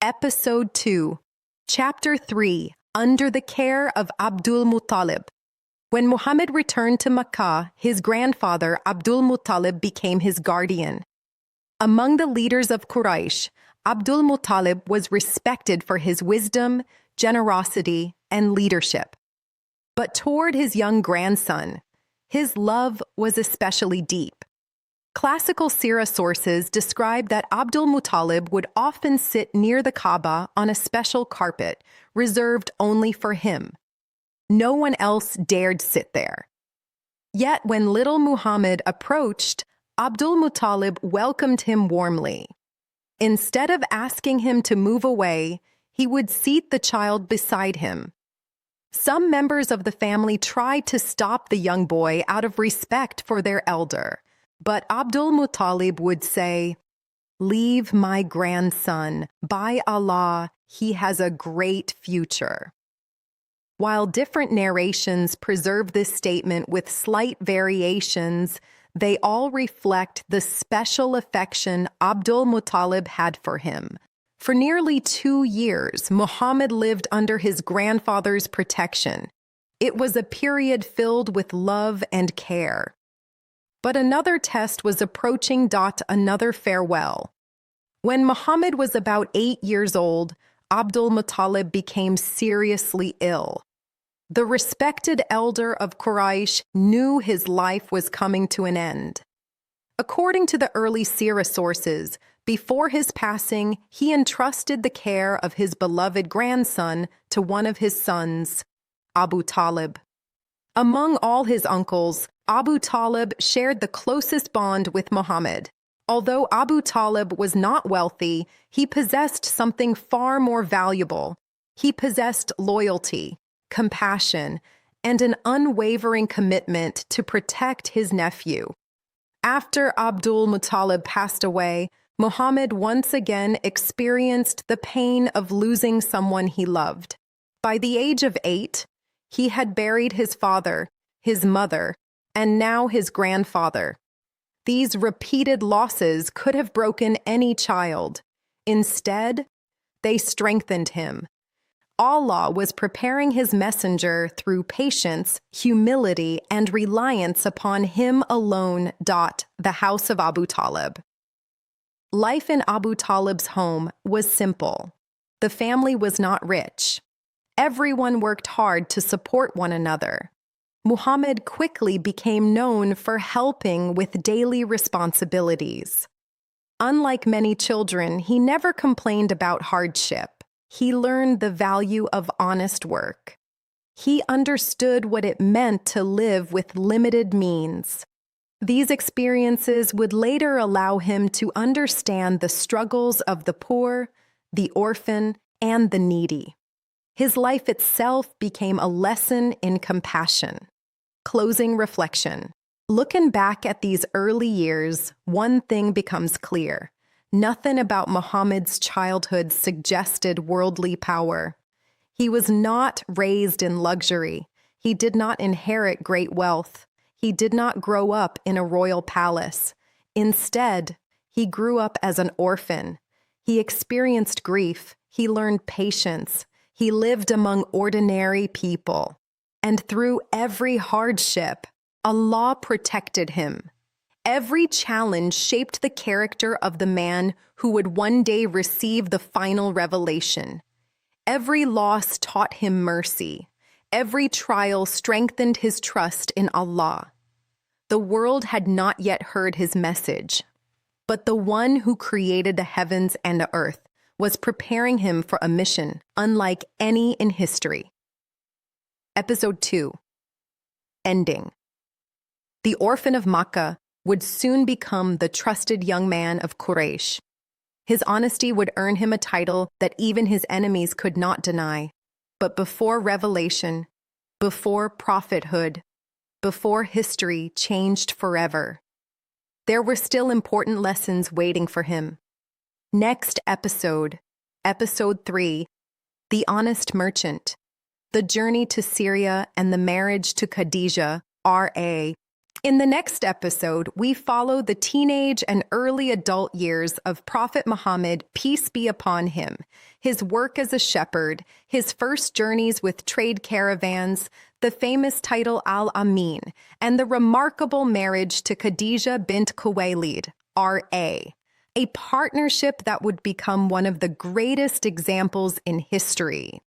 Episode 2, Chapter 3, Under the Care of Abdul Muttalib. When Muhammad returned to Makkah, his grandfather Abdul Muttalib became his guardian. Among the leaders of Quraysh, Abdul Muttalib was respected for his wisdom, generosity, and leadership. But toward his young grandson, his love was especially deep. Classical Seerah sources describe that Abdul Muttalib would often sit near the Kaaba on a special carpet reserved only for him. No one else dared sit there. Yet when little Muhammad approached, Abdul Muttalib welcomed him warmly. Instead of asking him to move away, he would seat the child beside him. Some members of the family tried to stop the young boy out of respect for their elder. But Abdul Muttalib would say, "Leave my grandson. By Allah, he has a great future." While different narrations preserve this statement with slight variations, they all reflect the special affection Abdul Muttalib had for him. For nearly 2 years, Muhammad lived under his grandfather's protection. It was a period filled with love and care. But another test was approaching. Another farewell. When Muhammad was about 8 years old, Abdul Muttalib became seriously ill. The respected elder of Quraysh knew his life was coming to an end. According to the early Seerah sources, before his passing, he entrusted the care of his beloved grandson to one of his sons, Abu Talib. Among all his uncles, Abu Talib shared the closest bond with Muhammad. Although Abu Talib was not wealthy, he possessed something far more valuable. He possessed loyalty, compassion, and an unwavering commitment to protect his nephew. After Abdul Muttalib passed away, Muhammad once again experienced the pain of losing someone he loved. By the age of 8, he had buried his father, his mother, and now his grandfather. These repeated losses could have broken any child. Instead, they strengthened him. Allah was preparing his messenger through patience, humility, and reliance upon him alone. The house of Abu Talib. Life in Abu Talib's home was simple. The family was not rich. Everyone worked hard to support one another. Muhammad quickly became known for helping with daily responsibilities. Unlike many children, he never complained about hardship. He learned the value of honest work. He understood what it meant to live with limited means. These experiences would later allow him to understand the struggles of the poor, the orphan, and the needy. His life itself became a lesson in compassion. Closing reflection. Looking back at these early years, one thing becomes clear. Nothing about Muhammad's childhood suggested worldly power. He was not raised in luxury. He did not inherit great wealth. He did not grow up in a royal palace. Instead, he grew up as an orphan. He experienced grief. He learned patience. He lived among ordinary people. And through every hardship, Allah protected him. Every challenge shaped the character of the man who would one day receive the final revelation. Every loss taught him mercy. Every trial strengthened his trust in Allah. The world had not yet heard his message, but the one who created the heavens and the earth was preparing him for a mission unlike any in history. Episode 2. Ending. The orphan of Makkah would soon become the trusted young man of Quraysh. His honesty would earn him a title that even his enemies could not deny. But before revelation, before prophethood, before history changed forever, there were still important lessons waiting for him. Next episode, Episode 3, The Honest Merchant. The journey to Syria and the marriage to Khadija, R.A. In the next episode, we follow the teenage and early adult years of Prophet Muhammad, peace be upon him, his work as a shepherd, his first journeys with trade caravans, the famous title Al-Amin, and the remarkable marriage to Khadija bint Khuwaylid, R.A., a partnership that would become one of the greatest examples in history.